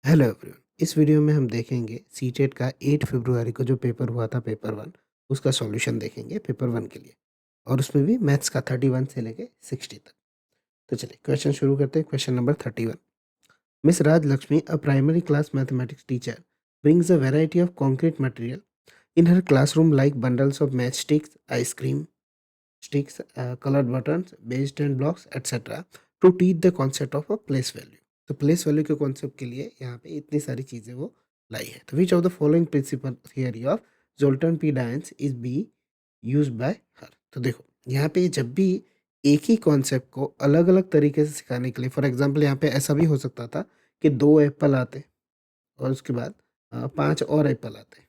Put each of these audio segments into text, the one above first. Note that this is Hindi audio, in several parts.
Hello everyone. इस वीडियो में हम देखेंगे सीटेट का 8 फरवरी को जो पेपर हुआ था पेपर 1 उसका सॉल्यूशन देखेंगे पेपर 1 के लिए। और उसमें भी मैथ्स का 31 से लेके 60 तक। तो चलिए क्वेश्चन शुरू करते हैं। Question number 31। Miss Raj Lakshmi, a primary class mathematics teacher, brings a variety of concrete material in her classroom like bundles of matchsticks, ice cream sticks, colored buttons, beige tent blocks, etc. to teach the concept of a place value. तो प्लेस वैल्यू के कॉन्सेप्ट के लिए यहाँ पे इतनी सारी चीज़ें वो लाई है। तो which of the following principle theory of Zoltan P Dienes is be use by her. तो देखो यहाँ पे जब भी एक ही कॉन्सेप्ट को अलग अलग तरीके से सिखाने के लिए, फॉर एग्जांपल यहाँ पे ऐसा भी हो सकता था कि 2 एप्पल आते और उसके बाद 5 और एप्पल आते।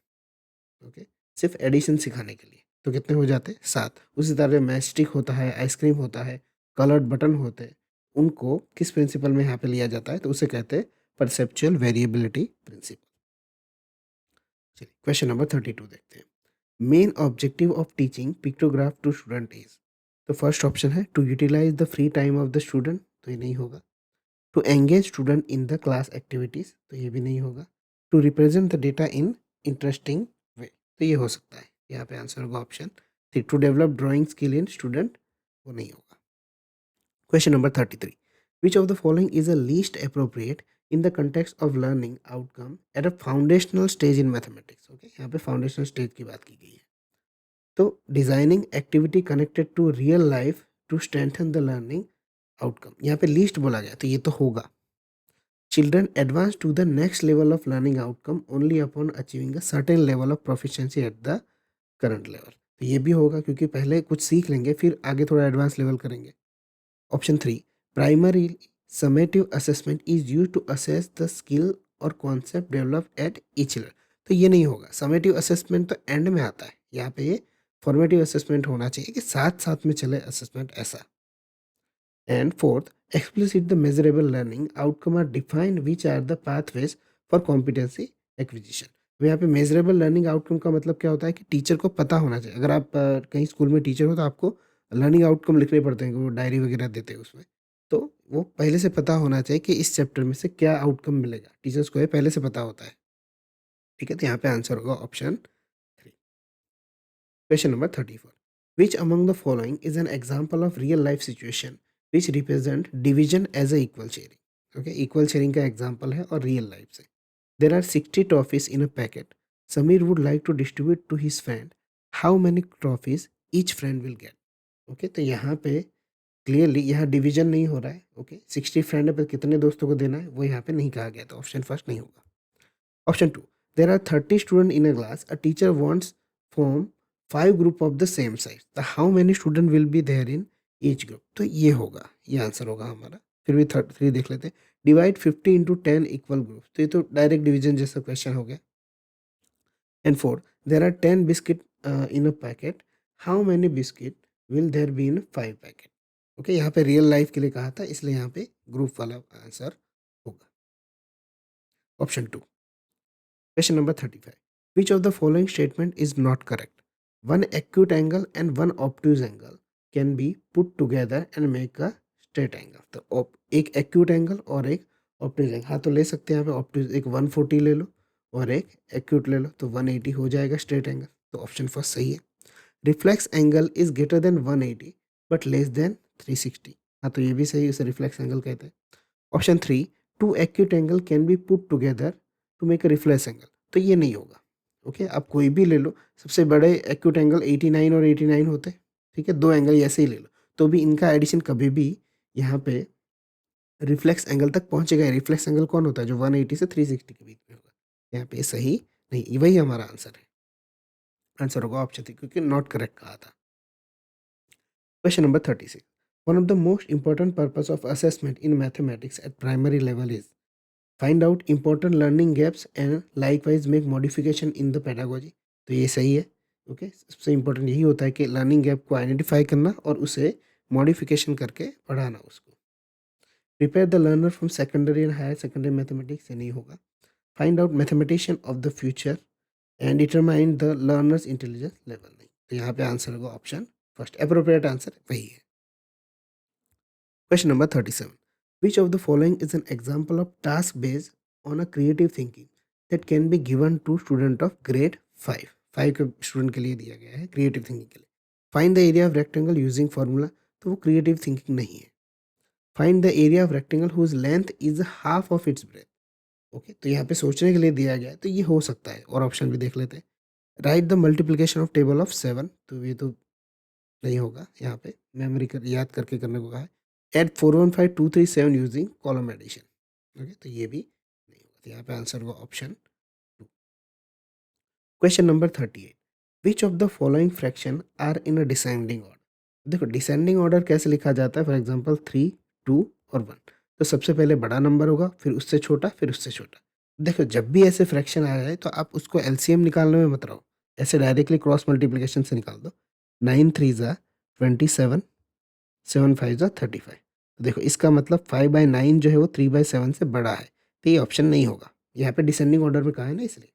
ओके, सिर्फ एडिशन सिखाने के लिए। तो कितने हो जाते? 7। उसी तरह मैचस्टिक होता है, आइसक्रीम होता है, कलर्ड बटन होते हैं। उनको किस प्रिंसिपल में यहाँ पे लिया जाता है? तो उसे कहते हैं परसेप्चुअल वेरिएबिलिटी प्रिंसिपल। चलिए क्वेश्चन नंबर 32 देखते हैं। Main objective of teaching pictograph to student is. तो फर्स्ट ऑप्शन है to utilise the free time of the student, तो ये नहीं होगा। To engage student in the class activities, तो ये भी नहीं होगा। To represent the data in interesting way, तो ये हो सकता है। यहाँ पे आंसर होगा option three, to develop drawing skill in student, वो नहीं होगा। Question number 33। Which of the following is a least appropriate in the context of learning outcome at a foundational stage in mathematics. Okay, यहाँ पे फाउंडेशनल स्टेज की बात की गई है। तो designing activity connected to real life to strengthen the learning outcome, यहाँ पे लीस्ट बोला गया तो ये तो होगा। Children advance to the next level of learning outcome only upon achieving a certain level of proficiency at the current level. तो ये भी होगा क्योंकि पहले कुछ सीख लेंगे फिर आगे थोड़ा एडवांस लेवल करेंगे। Option three, primary summative assessment is use to assess the skill और concept develop at each level. तो ये नहीं होगा। समेटिव असेसमेंट तो एंड में आता है, यहाँ पे ये फॉर्मेटिव असेसमेंट होना चाहिए कि साथ साथ में चले असेसमेंट ऐसा। And fourth, explicit the measurable learning outcome are defined which are the pathways for competency acquisition. तो यहाँ पे मेजरेबल लर्निंग आउटकम का मतलब क्या होता है कि टीचर को पता होना चाहिए। अगर आप कहीं स्कूल में टीचर हो तो आपको लर्निंग आउटकम लिखने पड़ते हैं, कि वो डायरी वगैरह देते हैं उसमें। तो वो पहले से पता होना चाहिए कि इस चैप्टर में से क्या आउटकम मिलेगा, टीचर्स को ये पहले से पता होता है। ठीक है, तो यहाँ पे आंसर होगा option three. Question number 34। Which among the following is an example of real life situation which represent division as a equal sharing? Okay, equal sharing का example है और real life से। There are 60 toffees in a packet. Samir would like to distribute to his friend. How many toffees each friend will get? Okay, तो यहाँ पे क्लियरली यहाँ डिवीजन नहीं हो रहा है। ओके, 60 फ्रेंड है पर कितने दोस्तों को देना है वो यहाँ पे नहीं कहा गया, तो ऑप्शन फर्स्ट नहीं होगा। Option 2. There are 30 students in a class. A teacher wants form 5 group of the same size. The how many student will be there in each group? तो ये होगा, ये आंसर होगा हमारा। फिर भी 3 देख लेते हैं। डिवाइड 50 into 10 इक्वल ग्रुप, तो ये तो डायरेक्ट डिवीजन जैसा क्वेश्चन हो गया। And 4, there are 10 biscuit in a packet. How many biscuit will there be in 5 packet? Okay, यहाँ पे रियल लाइफ के लिए कहा था इसलिए यहाँ पे ग्रुप वाला आंसर होगा option 2। Question number 35. Which of the following statement is not correct? One acute angle and one obtuse angle can be put together and make a straight angle. तो एक acute angle और एक obtuse angle, हाँ तो ले सकते हैं यहाँ पे obtuse, एक 140 ले लो और एक acute ले लो तो 180 हो जाएगा straight angle। तो ऑप्शन फर्स्ट सही है। Reflex angle is greater than 180 but less than 360, हाँ तो ये भी सही, उसे रिफ्लेक्स एंगल कहते हैं। Option three, two acute angle can be put together to make a reflex angle, तो ये नहीं होगा। ओके, आप कोई भी ले लो, सबसे बड़े एक्यूट एंगल 89 और 89 होते हैं। ठीक है, दो एंगल ऐसे ही ले लो तो भी इनका एडिशन कभी भी यहाँ पे रिफ्लेक्स एंगल तक पहुंचेगा। रिफ्लेक्स एंगल कौन होता है? जो 180 से 360 के बीच में होगा। यहाँ पे सही नहीं, वही हमारा आंसर है। आंसर होगा ऑप्शन थ्री क्योंकि नॉट करेक्ट कहा था। Question number 36. One of the most important purpose of assessment in mathematics at primary level is find out important learning gaps and likewise make modification in the pedagogy. तो ये सही है। ओके, सबसे इम्पोर्टेंट यही होता है कि लर्निंग गैप को आइडेंटिफाई करना और उसे मॉडिफिकेशन करके पढ़ाना उसको। Prepare the learner from secondary and higher secondary mathematics, से नहीं होगा। Find out mathematician of the future and determine the learner's intelligence level, नहीं। तो यहाँ पे आंसर होगा ऑप्शन फर्स्ट, अप्रोप्रिएट आंसर वही है। Question number 37. Which of the following is an example of task-based on a creative thinking that can be given to student of grade 5। 5 के स्टूडेंट के लिए दिया गया है क्रिएटिव थिंकिंग के लिए। Find the area of rectangle using formula, तो वो क्रिएटिव थिंकिंग नहीं है। Find the area of rectangle whose length is half of its breadth. Okay, तो यहाँ पे सोचने के लिए दिया गया है, तो ये हो सकता है। और ऑप्शन भी देख लेते हैं। Right the multiplication of table of 7, तो ये तो नहीं होगा, यहाँ पे मेमोरी कर याद करके करने को कहा है। Add 415237 using column addition. Okay, तो ये भी नहीं होगा, तो यहाँ पे आंसर होगा option 2। Question number 38, which of the following fraction are in a descending order. देखो डिसेंडिंग ऑर्डर कैसे लिखा जाता है, फॉर एग्जाम्पल 3, 2 और 1। तो सबसे पहले बड़ा नंबर होगा, फिर उससे छोटा, फिर उससे छोटा। देखो जब भी ऐसे फ्रैक्शन आ जाए तो आप उसको एलसीएम निकालने में मत रहो, ऐसे डायरेक्टली क्रॉस मल्टीप्लिकेशन से निकाल दो। 9 3 ज़ा 27, 7 5 ज़ा 35। तो देखो इसका मतलब 5/9 जो है वो 3/7 से बड़ा है, तो ये ऑप्शन नहीं होगा। यहाँ पे डिसेंडिंग ऑर्डर में कहा है ना, इसलिए।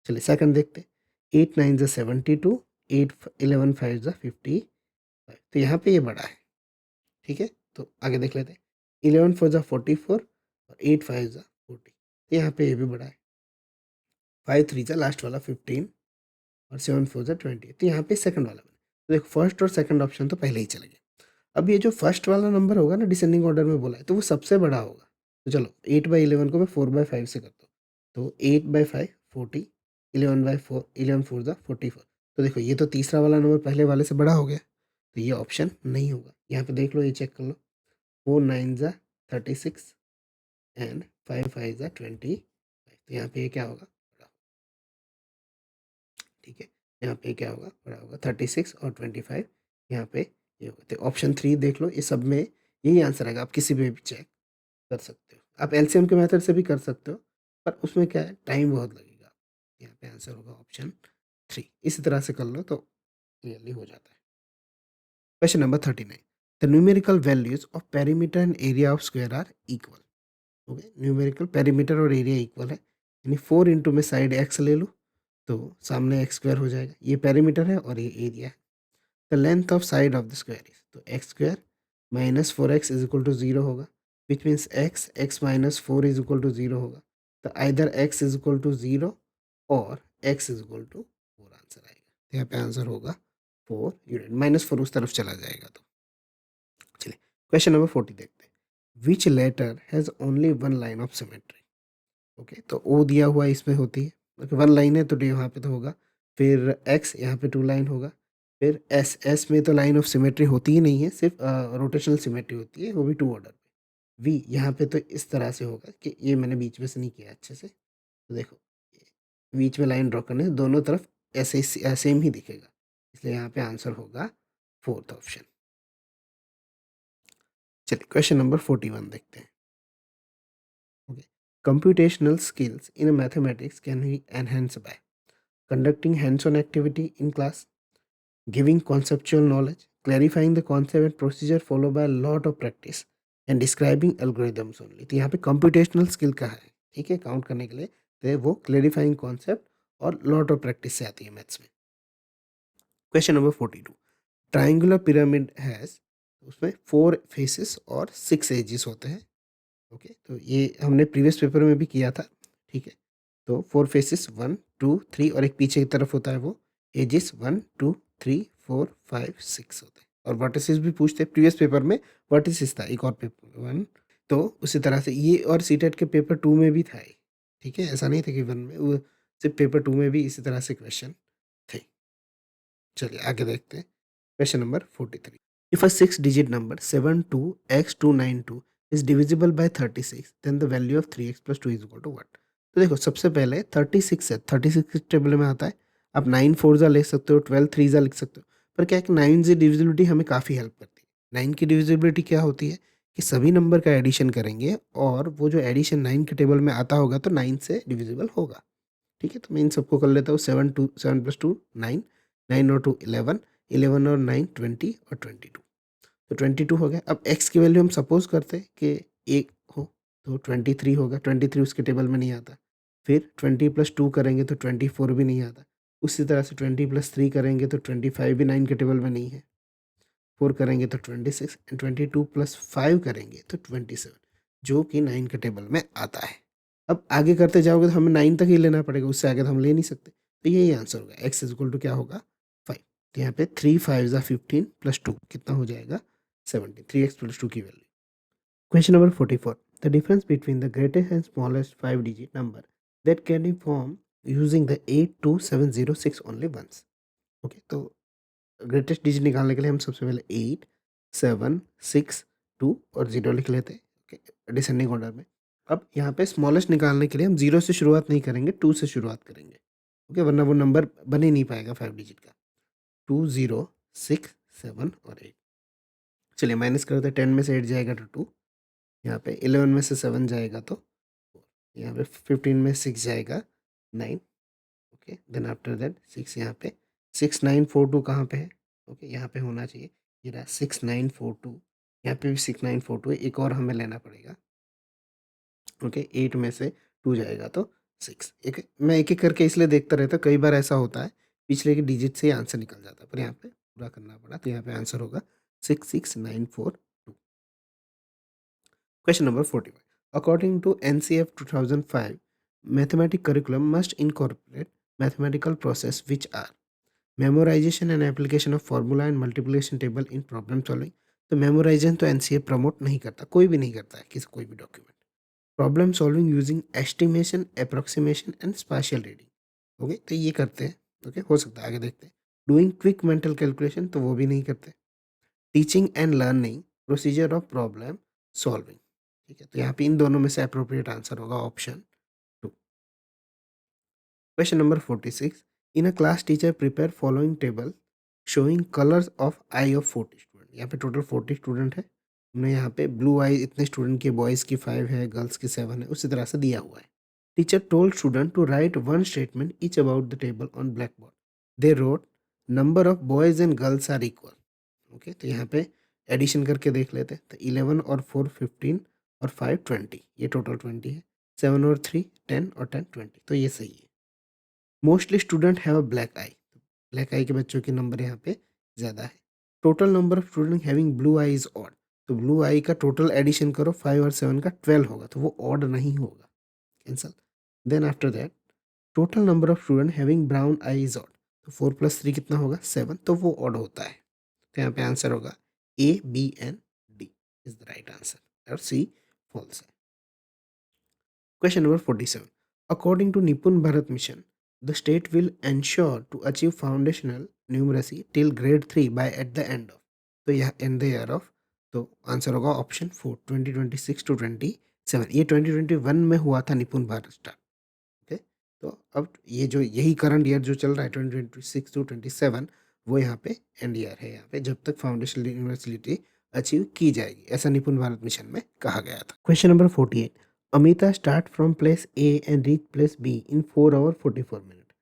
चलिए सेकंड देखते हैं। 8 9 ज़ा 72, 8 11 5 ज़ा 55। तो यहाँ पे ये बड़ा है, ठीक है। तो आगे देख लेते हैं। 11 4 ज़ा 44 और 8 5 ज़ा 40। तो यहाँ पे ये भी बड़ा है। 5 3 ज़ा लास्ट वाला 15 और 7 4 ज़ा 20। तो यहाँ पे सेकंड वाला बना। तो देखो फर्स्ट और सेकंड ऑप्शन तो पहले ही चले गए। अब ये जो फर्स्ट वाला नंबर होगा ना, डिसेंडिंग ऑर्डर में बोला है, तो वो सबसे बड़ा होगा। तो चलो 8/11 को मैं 4/5 से करता हूँ। तो 8/5 40, 11/4 11 4 ज़ा 44। तो देखो ये तो तीसरा वाला नंबर पहले वाले से बड़ा हो गया, तो ये ऑप्शन नहीं होगा। यहाँ पे देख लो, ये चेक कर लो। 4 9 ज़ा 36 एंड 5 5 ज़ा 25। तो यहाँ पे ये क्या होगा, बड़ा। ठीक है, यहाँ पे क्या होगा, बड़ा होगा। 36 और 25 यहाँ पे ये होगा। तो ऑप्शन 3 देख लो, ये सब में यही आंसर आएगा। आप किसी पे भी चेक कर सकते हो, आप एलसीएम के मेथड से भी कर सकते हो, पर उसमें क्या है, टाइम बहुत लगेगा। यहाँ पे आंसर होगा ऑप्शन 3। इसी तरह से कर लो तो क्लियरली हो जाता है। Question number 39, the numerical values of perimeter and area of square are equal. Okay, numerical perimeter और एरिया इक्वल है, यानी 4 इंटू में साइड एक्स ले लो तो सामने एक्स स्क्वायर हो जाएगा। ये पेरीमीटर है और ये एरिया है। The length of side of the square is, तो x square minus 4x is equal to 0 होगा, which means x minus 4 is equal to 0 होगा। तो either x is equal to 0 और x is equal to 4 answer आएगा। तो यहाँ पे आंसर होगा 4 यूनिट, -4 उस तरफ चला जाएगा। तो चलिए क्वेश्चन नंबर 40 देखते हैं। Which letter has only one line of symmetry. Okay, तो ओ दिया हुआ इसमें होती है। ओके, वन लाइन है तो डी यहाँ पे तो होगा। फिर एक्स यहाँ पे 2 लाइन होगा। फिर एस, एस में तो लाइन ऑफ सिमेट्री होती ही नहीं है, सिर्फ रोटेशनल सिमेट्री होती है, वो भी 2 ऑर्डर पे। वी यहाँ पे तो इस तरह से होगा कि ये मैंने बीच में से नहीं किया अच्छे से, तो देखो बीच में लाइन ड्रॉ करने से दोनों तरफ ऐसे सेम ही दिखेगा, इसलिए यहाँ पे आंसर होगा फोर्थ ऑप्शन। चलिए क्वेश्चन नंबर 41 देखते हैं। Okay, computational skills in mathematics can be enhanced by conducting hands-on activity in class, giving conceptual knowledge, clarifying the concept and procedure followed by a lot of practice, and describing algorithms only। तो यहाँ पे computational skill का है, ठीक है, काउंट करने के लिए। तो वो clarifying concept और lot of practice से आती है मैथ्स में। Question number 42, triangular pyramid has, उसमें 4 फेसेस और 6 एजेस होते हैं। ओके, तो ये हमने प्रीवियस पेपर में भी किया था, ठीक है। तो 4 फेसेस 1 2 3 और एक पीछे की तरफ होता है, वो एजेस 1 2 3 4 5 6 होते हैं। और वर्टिसेस भी पूछते हैं, प्रीवियस पेपर में वर्टिसेस था, एक और पेपर 1। तो उसी तरह से ये और सीटेट के पेपर 2 में भी था ये, ठीक है। ऐसा नहीं था कि 1 में, वो सिर्फ पेपर 2 में भी इसी तरह से क्वेश्चन थे। चलिए आगे देखते हैं। Question number 43, if a 6-digit number 72x292 is divisible by 36, then the value of 3x plus 2 is equal to what। तो देखो सबसे पहले 36 है, 36 टेबल में आता है। आप 9 4 जा लिख सकते हो, 12 3 जा लिख सकते हो, पर क्या है कि 9 से डिविजिबिलिटी हमें काफ़ी हेल्प करती है। 9 की डिविजिबिलिटी क्या होती है कि सभी नंबर का एडिशन करेंगे और वो जो एडिशन 9 के टेबल में आता होगा तो 9 से डिविजिबल होगा, ठीक है। तो मैं इन सबको कर लेता हूँ। 7 प्लस 2 9, 9 और 2 11, 11 और 9 20 और 22। तो 22 हो गया। अब x की वैल्यू हम सपोज करते हैं कि 1 हो, तो 23 होगा। 23 उसके टेबल में नहीं आता। फिर 20 प्लस 2 करेंगे तो 24 भी नहीं आता। उसी तरह से 20 प्लस 3 करेंगे तो 25 भी 9 के टेबल में नहीं है। 4 करेंगे तो 26 एंड 22 प्लस 5 करेंगे तो 27, जो कि 9 के टेबल में आता है। अब आगे करते जाओगे तो हमें 9 तक ही लेना पड़ेगा, उससे आगे तो हम ले नहीं सकते। तो यही आंसर होगा, x इज इक्वल टू क्या होगा 5। तो यहाँ पे 3 5 ज़ा 15 प्लस 2 कितना हो जाएगा 17, 3x प्लस 2 की value. Question number 44, the difference between the greatest and smallest 5 digit number that can be form using the 82706 only once. Okay, तो ग्रेटेस्ट डिजिट निकालने के लिए हम सबसे पहले 8 7 6 2 और 0 लिख लेते हैं, ओके, डिसेंडिंग ऑर्डर में। अब यहाँ पे स्मॉलेस्ट निकालने के लिए हम 0 से शुरुआत नहीं करेंगे, 2 से शुरुआत करेंगे, ओके, वरना वो नंबर बन ही नहीं पाएगा 5 डिजिट का। 2 0 6 7 और 8। चलिए माइनस करते हैं, 10 में से 8 जाएगा तो 2, यहाँ पे 11 में से 7 जाएगा तो 4, यहाँ पे 15 में 6 जाएगा 9, ओके, देन आफ्टर दैट 6 यहाँ पे 6942 कहाँ पे है, ओके, यहाँ पे होना चाहिए, ये रहा 6942, यहाँ पे भी 6942 है, एक और हमें लेना पड़ेगा, ओके, 8 में से 2 जाएगा तो 6। मैं एक एक करके इसलिए देखता रहता, कई बार ऐसा होता है पिछले के डिजिट से ही आंसर निकल जाता है, पर यहाँ पे पूरा करना पड़ा, तो यहाँ पे आंसर होगा 66942। Question number 45. According to NCF 2005, mathematics curriculum must incorporate mathematical process which are memorization and application of formula and multiplication table in problem solving. तो memorization तो NCF प्रमोट नहीं करता, कोई भी नहीं करता है किसी कोई भी document. Problem solving using estimation, approximation and spatial reading, okay, तो ये करते हैं, ओके, हो सकता है आगे देखते हैं। डूइंग क्विक मेंटल कैलकुलेशन तो वो भी नहीं करते। Teaching and learning, procedure of problem solving, ठीक है, तो यहाँ पे इन दोनों में से अप्रोप्रिएट आंसर होगा option 2। Question number 46, in a class teacher prepare following table showing colours of I of 40 student. यहाँ पे टोटल 40 स्टूडेंट है, हमने यहाँ पे ब्लू आई इतने स्टूडेंट के, बॉयज़ की 5 है, गर्ल्स की 7 है, उसी तरह से दिया हुआ है। Teacher told student to write one statement each about the table on black board. They wrote number of boys and girls are equal, okay, तो यहाँ पे एडिशन करके देख लेते हैं, तो 11 और 4 15 और 5 20, ये टोटल 20 है। 7 और 3 10 और 10 20, तो ये सही है। Mostly student have a black eye, black eye के बच्चों के नंबर यहाँ पे ज़्यादा है। Total number of student having blue eye is odd, तो ब्लू आई का टोटल एडिशन करो 5 और 7 का 12 होगा, तो वो ऑड नहीं होगा, cancel. Then after that total number of student having brown eye is odd, तो 4 प्लस 3 कितना होगा 7, तो वो ऑड होता है। तो यहाँ पे आंसर होगा A B and D is the right answer, और सी फॉल्स है। Question number 47, according to Nipun Bharat mission the state will ensure to achieve foundational numeracy till grade 3 by at the end of, तो यह एंड द ईयर ऑफ, तो आंसर होगा ऑप्शन 4 2026 टू 27। ये 2021 में हुआ था निपुण भारत स्टार्ट, ओके, तो अब ये जो यही करंट ईयर जो चल रहा है 2026 टू 27, वो यहाँ पे एंड ईयर है, यहाँ पे जब तक फाउंडेशनल यूनिवर्सिटी अचीव की जाएगी, ऐसा निपुण भारत मिशन में कहा गया था। Question number 48, Amita start from place A and reach place B in 4 hour 44 minute.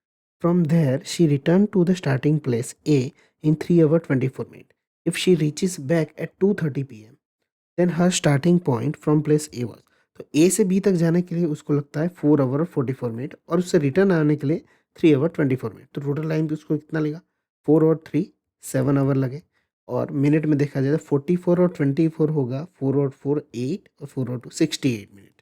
From there she return to the starting place A in 3 hour 24 minute. If she reaches back at 2:30 PM, then her starting point from place A was, तो ए से बी तक जाने के लिए उसको लगता है 4 आवर और 44 मिनट, और उससे रिटर्न आने के लिए 3 आवर 24 मिनट, तो टोटल टाइम भी उसको कितना लगा 4 और 3 7 आवर लगे। और मिनट में देखा जाए तो 44 और 24 होगा, 4 और 4 8 और 4 और 2 68 मिनट,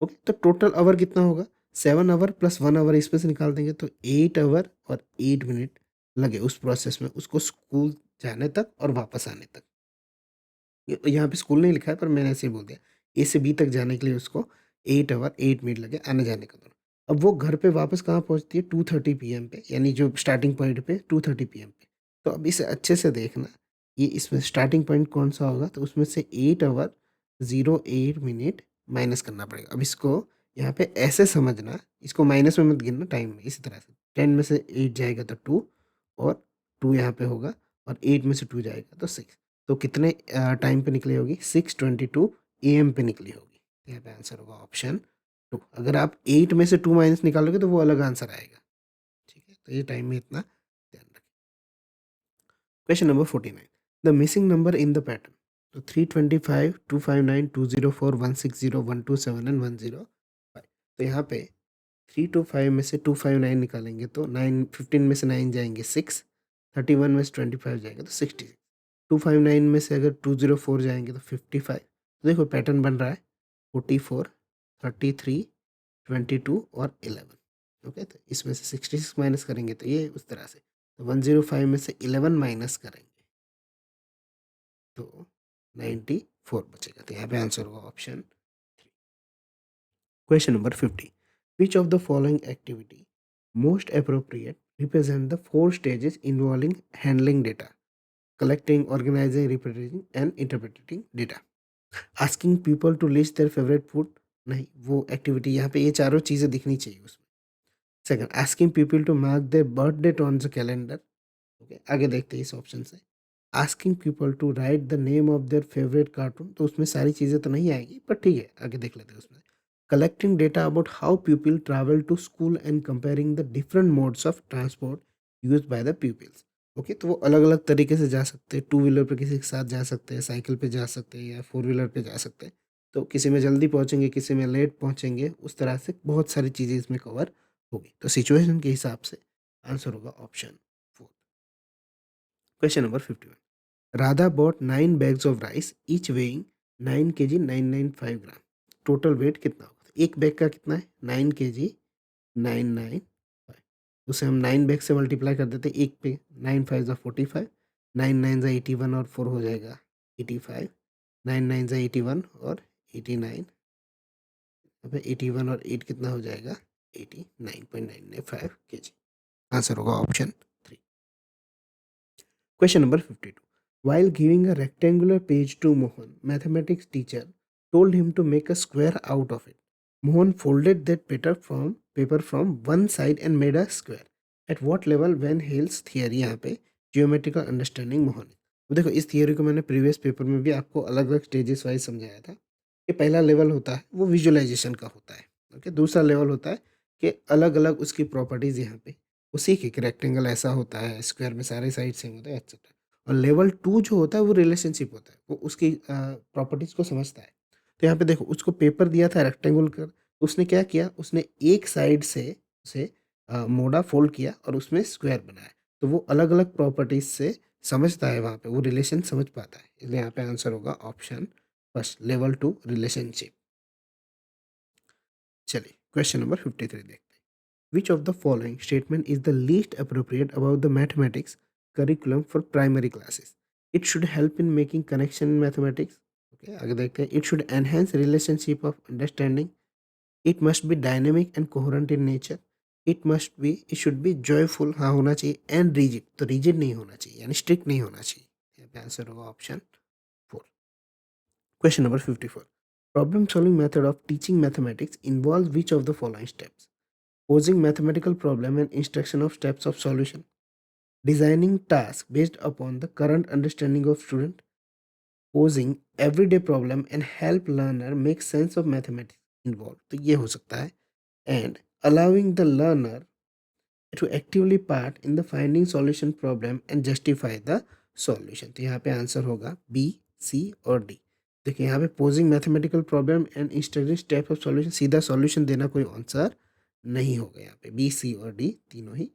ओके, तो टोटल आवर कितना होगा 7 आवर प्लस 1 आवर इसमें से निकाल देंगे, तो 8 आवर और 8 मिनट लगे उस प्रोसेस में उसको स्कूल जाने तक और वापस आने तक। यहाँ पे स्कूल नहीं लिखा है, पर मैंने ऐसे ही बोल दिया, ए से बी तक जाने के लिए उसको 8 आवर 8 मिनट लगे आने जाने का दोनों। अब वो घर पे वापस कहाँ पहुँचती है 2:30 PM पे, यानी जो स्टार्टिंग पॉइंट पे 2:30 PM पे। तो अब इसे अच्छे से देखना, ये इसमें स्टार्टिंग पॉइंट कौन सा होगा, तो उसमें से 8 आवर 08 मिनट माइनस करना पड़ेगा। अब इसको यहाँ पे ऐसे समझना, इसको माइनस में मत गिनना टाइम में, इसी तरह से 10 में से 8 जाएगा तो 2, और 2 यहाँ पे होगा, और 8 में से 2 जाएगा तो 6, तो कितने टाइम पे निकली होगी 6:22 AM पे निकली होगी। यहाँ पे आंसर होगा ऑप्शन 2। अगर आप 8 में से 2 माइनस निकालोगे तो वो अलग आंसर आएगा, ठीक है, तो ये टाइम में इतना ध्यान रखें। Question number 49, the missing number in the pattern, तो 325 259 204 160 127 एंड 105, तो यहाँ पे 325 में से 259 निकालेंगे तो 9 15 में से 9 जाएंगे 6, 31 में से 25 जाएगा तो 66, 259 में से अगर 204 जाएंगे तो 55, तो देखो पैटर्न बन रहा है 44 33 22 और 11। ओके, तो इसमें से 66 माइनस करेंगे तो ये उस तरह से, तो 105 में से 11 माइनस करेंगे तो 94 बचेगा। तो यहाँ पे आंसर होगा option. Question number 50. Which of the following activity most appropriate represent the four stages involving handling data: collecting, organizing, representing, and interpreting data? Asking people to list their favorite food, नहीं, वो एक्टिविटी यहाँ पे ये चारों चीज़ें दिखनी चाहिए उसमें। Second, asking people to mark their birth date on the calendar. Okay, आगे देखते हैं इस ऑप्शन से। Asking people to write the name of their favourite cartoon, तो उसमें सारी चीज़ें तो नहीं आएगी, पर ठीक है, आगे देख लेते हैं उसमें। Collecting data about how people travel to school and comparing the different modes of transport use by the peoples. Okay, तो वो अलग अलग तरीके से जा सकते हैं, टू व्हीलर पे किसी के साथ जा सकते हैं, साइकिल पे जा सकते हैं, या फोर व्हीलर पे जा सकते हैं। तो किसी में जल्दी पहुंचेंगे, किसी में लेट पहुंचेंगे, उस तरह से बहुत सारी चीज़ें इसमें कवर होगी। तो सिचुएशन के हिसाब से आंसर होगा option 4। Question number 51. Radha bought 9 bags of rice, each weighing 9 kg 995 gram. Total weight कितना होगा? तो एक बैग का कितना है? 9 kg 995। उसे हम 9 बैग से मल्टीप्लाई कर देते हैं, एक पे 9 5 जा 45, 9 9 जा 81 और 4 हो जाएगा 85, 9 9 जा 81 और 89, अब 81 और 8 कितना हो जाएगा? 89.995 kg। आंसर होगा option 3। Question number 52. While giving a rectangular page to Mohan, mathematics teacher told him to make a square out of it. Mohan folded that paper from one side and made a square. At what level when Hale's theory यहाँ पे geometrical understanding मोहन है। अब देखो, इस थियोरी को मैंने प्रीवियस पेपर में भी आपको अलग अलग स्टेजेस वाइज समझाया था कि पहला लेवल होता है वो विजुअलाइजेशन का होता है। ओके, दूसरा लेवल होता है कि अलग अलग उसकी प्रॉपर्टीज यहाँ पे वो सीखे कि रेक्टेंगल ऐसा होता है, स्क्वायर में सारे साइड सेम होते हैं, एक्सेट्रा। और लेवल 2 जो होता है वो रिलेशनशिप होता है, वो उसकी प्रॉपर्टीज़ को समझता है। तो यहाँ पे देखो, उसको पेपर दिया था रेक्टेंगल का, उसने क्या किया, उसने एक साइड से उसे मोड़ा, फोल्ड किया और उसमें स्क्वायर बनाया। तो वो अलग-अलग प्रॉपर्टीज़ से समझता है, वहाँ पे वो रिलेशन समझ पाता है। इसलिए यहाँ पे आंसर होगा ऑप्शन फर्स्ट, लेवल 2 रिलेशनशिप। चलिए क्वेश्चन नंबर 53 देखते हैं। Which of the following statement is the least appropriate about the mathematics curriculum for primary classes? It should help in making connection in mathematics. Okay, आगे देखते हैं। It should enhance relationship of understanding. It must be dynamic and coherent in nature. It should be joyful, हाँ होना चाहिए, and rigid, तो rigid नहीं होना चाहिए, यानी strict नहीं होना चाहिए। यहाँ पे आंसर होगा option 4। Question number 54. Problem solving method of teaching mathematics involves which of the following steps? Posing mathematical problem and instruction of steps of solution, designing tasks based upon the current understanding of student, posing everyday problem and help learner make sense of mathematics involved, तो ये हो सकता है, and allowing the learner to actively part in the finding solution problem and justify the solution। तो यहाँ पे आंसर होगा बी, सी और डी। देखिए यहाँ पे posing mathematical problem and instructing step of solution, सीधा सॉल्यूशन देना कोई आंसर नहीं होगा यहाँ पे। बी, सी और डी तीनों ही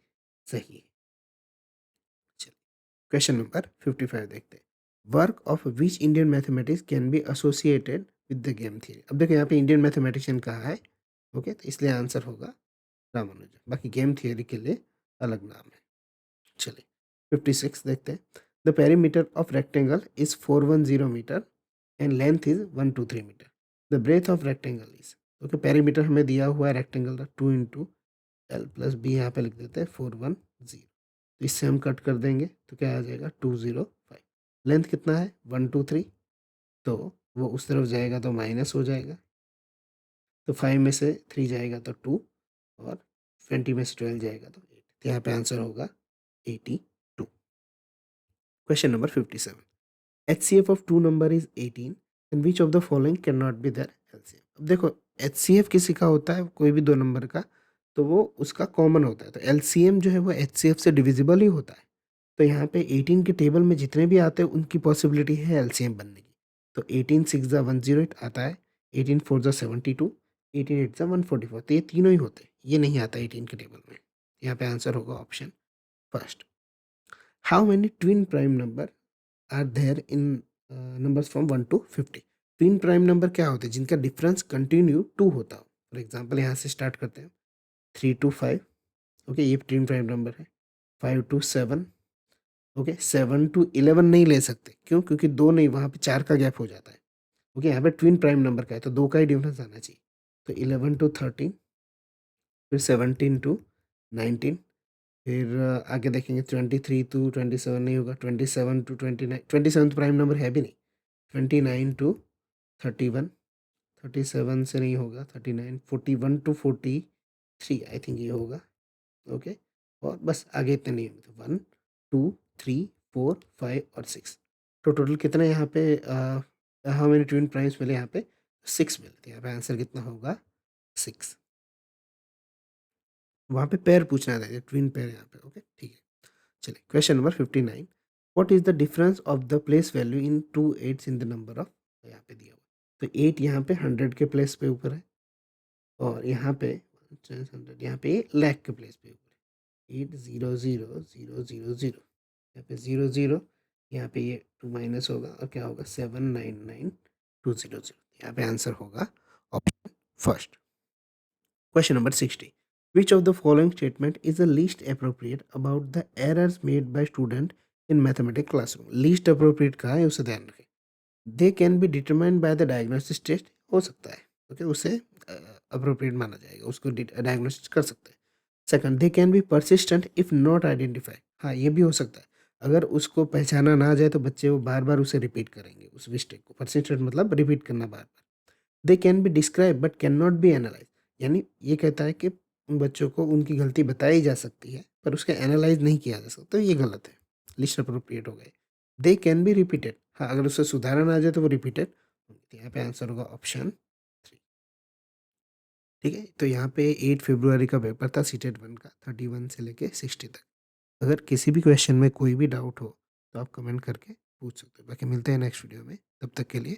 सही है। चलिए क्वेश्चन नंबर 55 देखते हैं। Work of which Indian mathematics can be associated with the game theory. अब देखो यहाँ पे इंडियन मैथमेटिशियन कहा है, ओके, तो इसलिए आंसर होगा रामानुजन। बाकी गेम थियरी के लिए अलग नाम है। चलिए 56 देखते हैं। The perimeter of rectangle is 410 metre and length is 123 metre. The breadth of rectangle is, okay, perimeter हमें दिया हुआ है रेक्टेंगल का 2 इंटू एल प्लस बी, यहाँ पे लिख देते हैं 410। तो इससे हम कट कर देंगे तो क्या आ जाएगा 205। लेंथ कितना है 123, तो वो उस तरफ जाएगा तो माइनस हो जाएगा, तो 5 में से 3 जाएगा तो 2 और 20 में से 12 जाएगा तो 8। तो यहाँ पे आंसर होगा 82। Question number 57। HCF of two number is 18 and which of the following cannot be their LCM। अब देखो HCF किसी का होता है, कोई भी दो नंबर का, तो वो उसका कॉमन होता है, तो LCM जो है वो HCF से डिविजिबल ही होता है। तो यहाँ पे 18 के टेबल में जितने भी आते हैं उनकी पॉसिबिलिटी है LCM बनने की। तो 18 6 जा 108 आता है, 18 4 जा 72, 18 8 जा 144, तो ये तीनों ही होते हैं, ये नहीं आता 18 के टेबल में। यहाँ पे आंसर होगा option first. How many twin prime number are there in numbers from 1 to 50। Twin prime number क्या होते हैं? जिनका डिफरेंस कंटिन्यू 2 होता हो। फॉर एग्जांपल यहाँ से स्टार्ट करते हैं 3 to 5, ओके, ये ट्विन प्राइम नंबर है। 5 to 7, ओके। 7 to 11 नहीं ले सकते, क्यों? क्योंकि 2 नहीं, वहाँ पे 4 का गैप हो जाता है, ओके। यहाँ पे ट्विन प्राइम नंबर का है तो 2 का ही डिफरेंस आना चाहिए। तो 11 to 13, फिर 17 to 19, फिर आगे देखेंगे 23 to 27 नहीं होगा, 27 to 29, 27 तो प्राइम नंबर है भी नहीं। 29 to 31, 37 से नहीं होगा, 39, 41 to 43 आई थिंक ये होगा, ओके। और बस आगे इतने नहीं होंगे, तो 1 2 3 4 5 और 6। तो टोटल कितने यहाँ पे हाउ मेनी ट्विन प्राइम्स मिले? यहाँ पे 6 मिले, तो यहाँ पे आंसर कितना होगा? 6। वहाँ पे पेयर पूछना था, ट्विन पेयर यहाँ पे, ओके, ठीक है। चलिए question number 59, what is the difference of the place value in 2 8s in the number of, यहाँ पे दिया हुआ, तो 8 यहाँ पे 100 के प्लेस पे ऊपर है, और यहाँ पे 100, यहाँ पे लाख के प्लेस पे ऊपर है। 8 0 0 0 0 0, यहाँ पे 0 0, यहाँ पे ये 2 माइनस होगा, और क्या होगा? 7 9 9 2 0 0, यहाँ पे आंसर होगा option first. Question number 60. Which of the following statement is the least appropriate about the errors made by student in mathematics classroom? Least appropriate कहा है, उसे ध्यान रखें। They can be determined by the diagnosis test, हो सकता है, ओके, उसे appropriate माना जाएगा, उसको diagnosis कर सकते हैं। Second, they can be persistent if not identified, हाँ ये भी हो सकता है, अगर उसको पहचाना ना जाए तो बच्चे वो बार बार उसे रिपीट करेंगे, उस मिस्टेक को। persistent मतलब रिपीट करना बार बार। They can be describe but can not be analyse, यानी ये कहता है कि उन बच्चों को उनकी गलती बताई जा सकती है पर उसका एनालाइज नहीं किया जा सकता, तो ये गलत है, लिस्ट अप्रोप्रिएट हो गए। दे कैन बी रिपीटेड, हाँ अगर उसे सुधारा ना जाए तो वो रिपीटेड, यहाँ पे आंसर होगा ऑप्शन 3। ठीक है, तो यहाँ पे 8 फरवरी का पेपर था सीटेट 1 का, 31 से लेके 60 तक। अगर किसी भी क्वेश्चन में कोई भी डाउट हो तो आप कमेंट करके पूछ सकते हो। बाकी मिलते हैं नेक्स्ट वीडियो में, तब तक के लिए